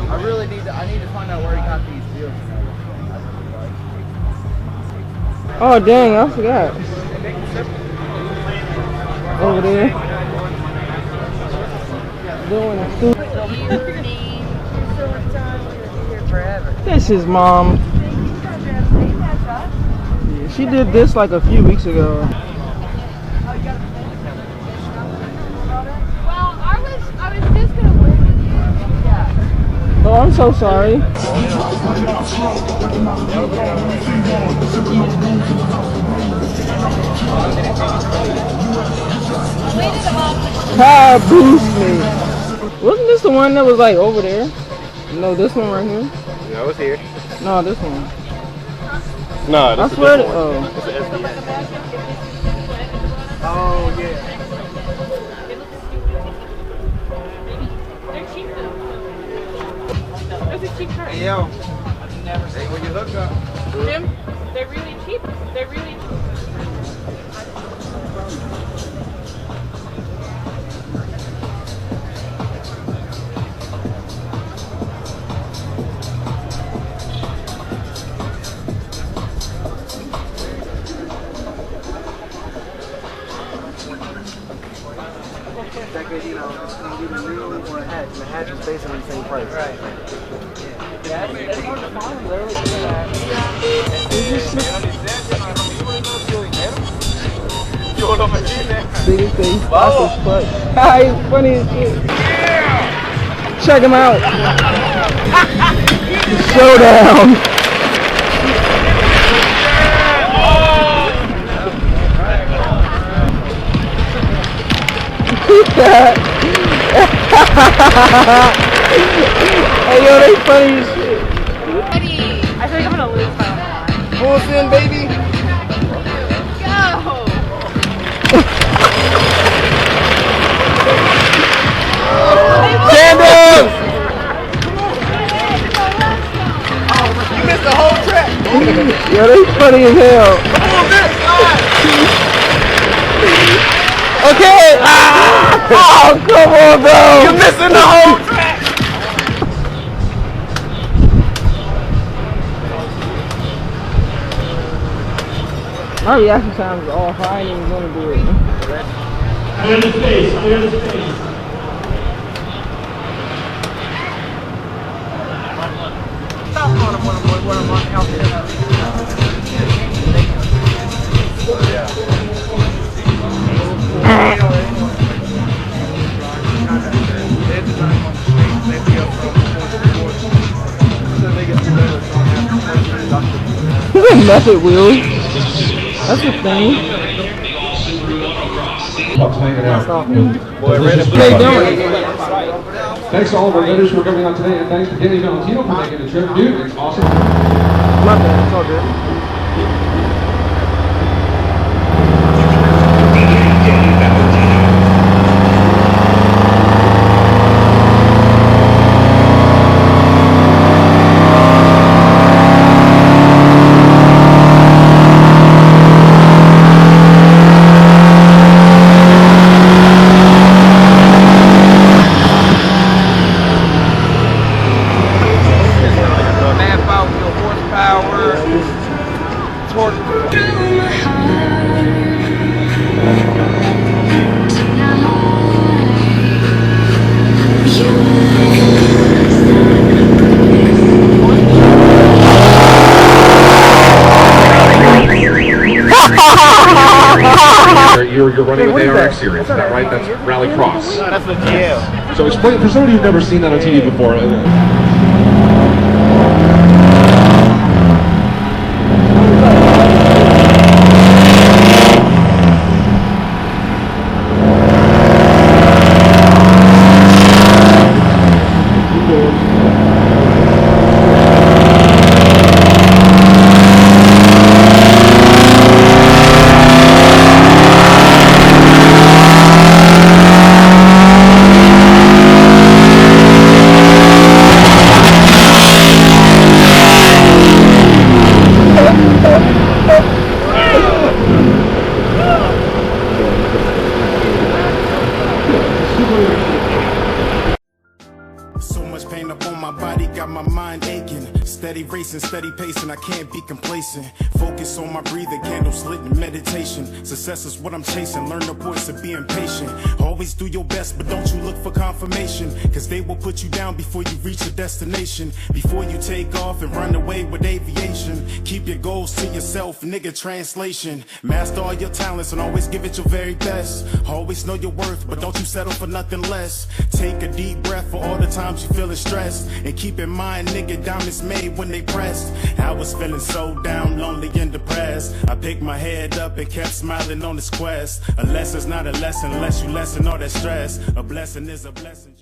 I really need to. I need to find out where he got these deals. Oh dang, I forgot. Over there. Doing This is mom. Yeah, she did this like a few weeks ago. Well, I was just gonna live with you. Yeah. Oh, I'm so sorry. Ah, boost me. Wasn't this the one that was like over there? No, this one right here. No, it's here. No, this one. No, this I is swear. this one. Oh. It's the SDS. Oh yeah. They're cheap though. Those are cheap cars. Hey yo. I've never seen when you look up. Jim, they're really cheap. They're really cheap. That good, you know, it's gonna give a real or a hatch. And the hatch is basically the same price. Right. Yeah, it's hard to find. They're really good at Biggest thing. Awesome fuck. He's funny as shit. Yeah! Check him out. Showdown. Hey yo, they funny as shit. I think I'm gonna lose my mind. Full sin, baby. Go! Candles! You missed the whole track. Yo, they funny as hell. Okay. Ah! Oh, come on, bro. You're missing the whole track. My reaction time is off. I ain't even gonna do it. Clear the space, clear the space. Stop on him when I'm out there. Method wheels. That's the thing. Hanging out. Boy, red and blue. How you doing? Thanks to all of our vendors for coming out today, and thanks to Danny Valentino for making the trip. Dude, it's awesome. My bad, it's all good. You're running with ARX series, is that right? That's Rally Cross. That's the GL. So explain, for somebody who's never seen that on TV before. steady racing, steady pacing, I can't be complacent. Focus on my breathing, candles lit in meditation. Success is what I'm chasing, learn the voice of being patient. Always do your best, but don't you look for confirmation, cause they will put you down before you reach your destination. Before you take off and run away with aviation, keep your goals to yourself, nigga, translation. Master all your talents and always give it your very best. Always know your worth, but don't you settle for nothing less. Take a deep breath for all the times you feeling stressed, and keep in mind, nigga, diamonds made when they pressed. I was feeling so down, lonely and depressed. I picked my head up and kept smiling on this quest. A lesson's not a lesson unless you lessen all that stress. A blessing is a blessing.